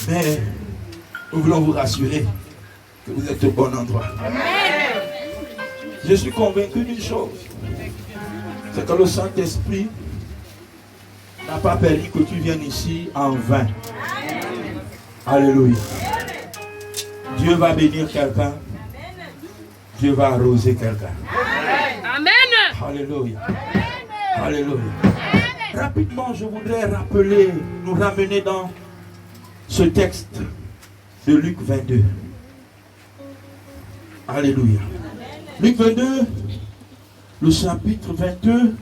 Mais nous voulons vous rassurer que vous êtes au bon endroit. Je suis convaincu d'une chose, c'est que le Saint-Esprit n'a pas permis que tu viennes ici en vain. Alléluia. Dieu va bénir quelqu'un. Dieu va arroser quelqu'un. Amen. Alléluia. Alléluia. Rapidement, je voudrais nous ramener dans ce texte de Luc 22. Alléluia. Luc 22, le chapitre 22,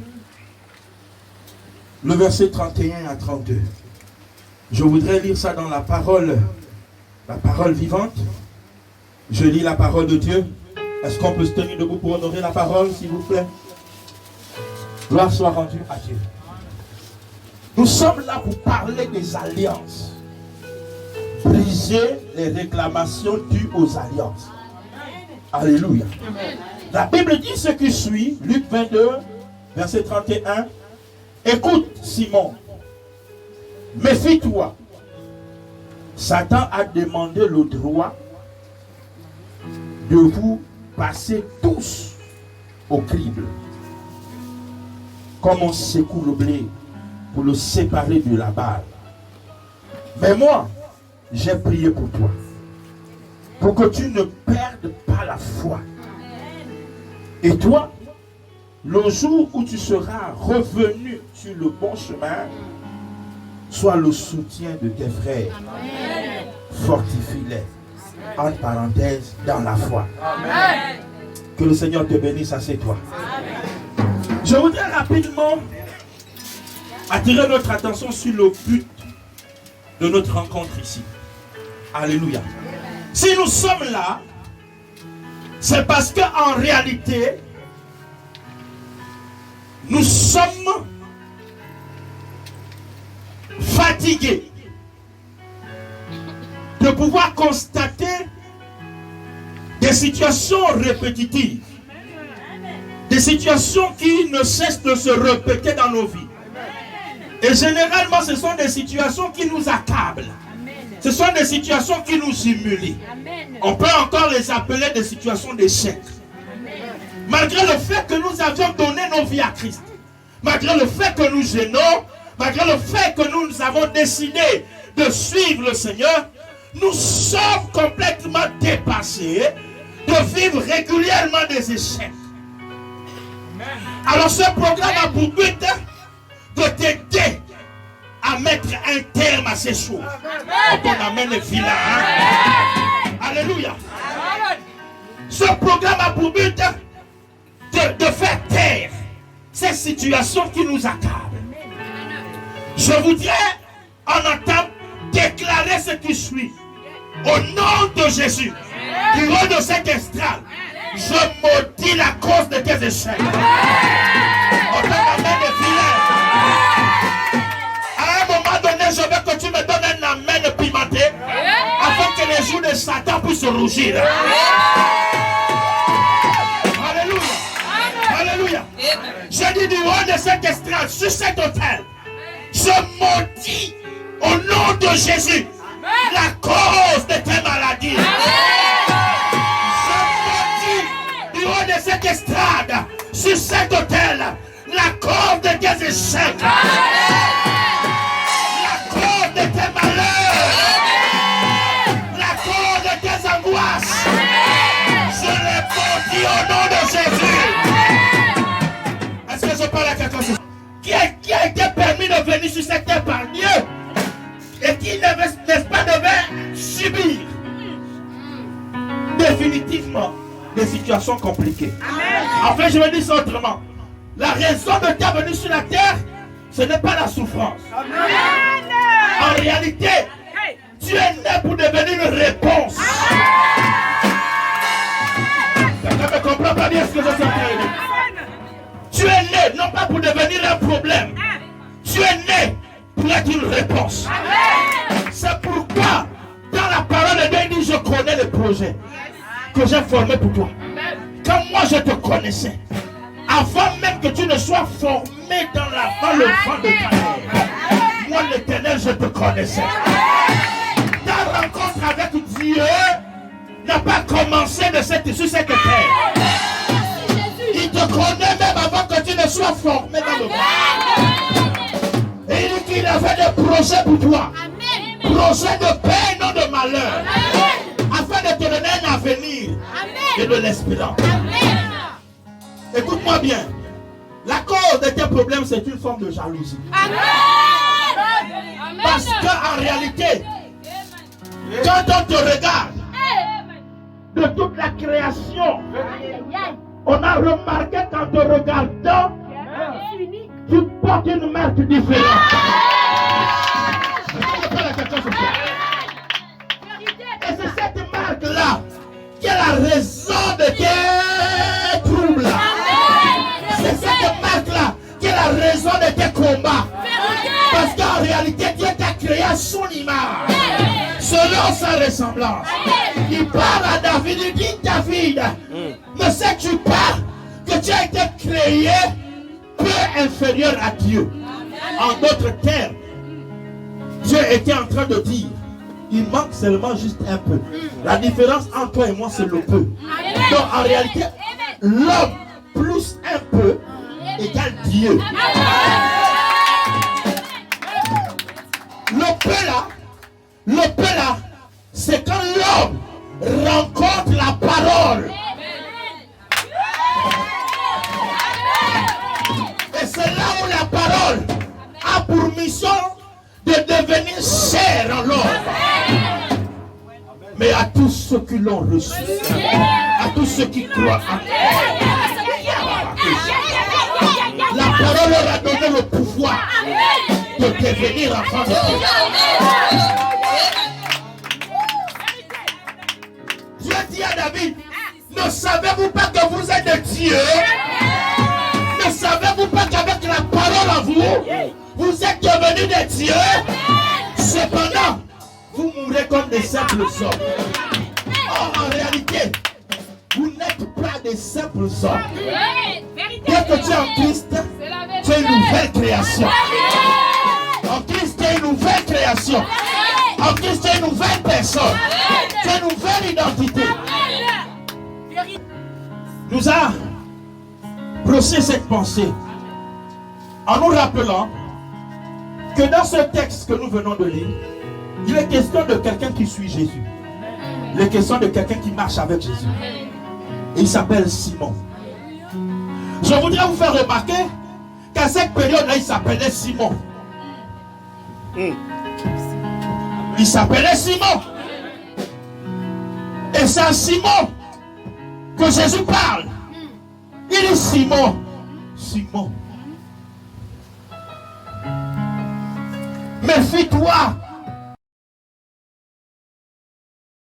le verset 31 à 32. Je voudrais lire ça dans la parole vivante. Je lis la parole de Dieu. Est-ce qu'on peut se tenir debout pour honorer la parole, s'il vous plaît? Gloire soit rendue à Dieu. Nous sommes là pour parler des alliances. Briser les réclamations dues aux alliances. Alléluia. La Bible dit ce qui suit, Luc 22, verset 31. Écoute, Simon, méfie-toi. Satan a demandé le droit de vous passer tous au crible. Comme on secoue le blé pour le séparer de la balle. Mais moi, j'ai prié pour toi. Pour que tu ne perdes pas la foi. Et toi, le jour où tu seras revenu sur le bon chemin, sois le soutien de tes frères. Fortifie-les. Entre parenthèses, dans la foi. Amen. Que le Seigneur te bénisse, assieds-toi. Je voudrais rapidement attirer notre attention sur le but de notre rencontre ici. Alléluia. Si nous sommes là, c'est parce qu'en réalité, nous sommes fatigués de pouvoir constater des situations répétitives, des situations qui ne cessent de se répéter dans nos vies. Et généralement, ce sont des situations qui nous accablent. Ce sont des situations qui nous humilient. On peut encore les appeler des situations d'échec. Malgré le fait que nous avions donné nos vies à Christ, malgré le fait que nous gênons, malgré le fait que nous avons décidé de suivre le Seigneur, nous sommes complètement dépassés de vivre régulièrement des échecs. Alors ce programme a pour but de t'aider à mettre un terme à ces choses. On amène les vilains. Hein? Alléluia. Ce programme a pour but de faire taire ces situations qui nous accablent. Je voudrais en entendre déclarer ce qui suit. Au nom de Jésus, du haut de cette estrade, je maudis la cause de tes échecs. On t'amène les vilains. À un moment donné, je veux que tu me donnes un amen pimenté afin que les joues de Satan puissent rougir. Alléluia. Alléluia. Je dis du haut de cette estrade, sur cet autel, je maudis au nom de Jésus la cause de tes maladies. Je maudis du haut de cette estrade, sur cet autel, la cause de tes échecs. La cause de tes malheurs. La cause de tes angoisses. Je les maudis au nom de Jésus. Est-ce que je parle à quelqu'un qui a été permis de venir sur cette terre par Dieu et qui n'est-ce pas devait subir définitivement des situations compliquées. Enfin, je vais dire ça autrement. La raison de ta venue sur la terre, ce n'est pas la souffrance. En réalité, tu es né pour devenir une réponse. Quelqu'un ne comprend pas bien ce que je suis en train de dire. Tu es né non pas pour devenir un problème. Tu es né pour être une réponse. C'est pourquoi dans la parole de Dieu, il dit: je connais le projet que j'ai formé pour toi. Quand moi je te connaissais, avant même que tu ne sois formé dans le vent de ta mère, moi l'Éternel, je te connaissais. Dans Dieu n'a pas commencé sur cette terre. Il te connaît même avant que tu ne sois formé dans le monde. Et il dit qu'il avait des projets pour toi. Projets de paix, non de malheur. Afin de te donner un avenir et de l'espérance. Écoute-moi bien. La cause de tes problèmes, c'est une forme de jalousie. Parce qu'en réalité, quand on te regarde, de toute la création, on a remarqué qu'en te regardant, tu portes une marque différente. Et c'est cette marque-là qui est la raison de tes troubles. C'est cette marque-là qui est la raison de tes combats. Parce qu'en réalité, Dieu t'a créé à son image, selon sa ressemblance. Il parle à David, il dit David, ne sais-tu pas que tu as été créé peu inférieur à Dieu? En d'autres termes, Dieu était en train de dire, il manque seulement juste un peu. La différence entre toi et moi, c'est le peu. Donc en réalité, l'homme plus un peu égale Dieu. Le peu là, c'est quand l'homme rencontre la parole. Et c'est là où la parole a pour mission de devenir chair en l'homme. Mais à tous ceux qui l'ont reçu, à tous ceux qui croient en la parole leur a donné le pouvoir de devenir enfant de Dieu. Dieu dit à David, ne savez-vous pas que vous êtes de Dieu? Ne savez-vous pas qu'avec la parole en vous, vous êtes devenus des dieux? Cependant, vous mourrez comme des simples hommes. Or, en réalité, vous n'êtes pas des simples hommes. Dès que tu es en Christ, tu es une nouvelle création. En Christ, tu es une nouvelle création. En Christ, tu es une nouvelle personne. Tu as une nouvelle identité. Nous a brossé cette pensée en nous rappelant que dans ce texte que nous venons de lire, il est question de quelqu'un qui suit Jésus. Il est question de quelqu'un qui marche avec Jésus. Et il s'appelle Simon. Je voudrais vous faire remarquer qu'à cette période-là, il s'appelait Simon. Il s'appelait Simon. Et c'est à Simon que Jésus parle. Il dit Simon. Simon. Méfie-toi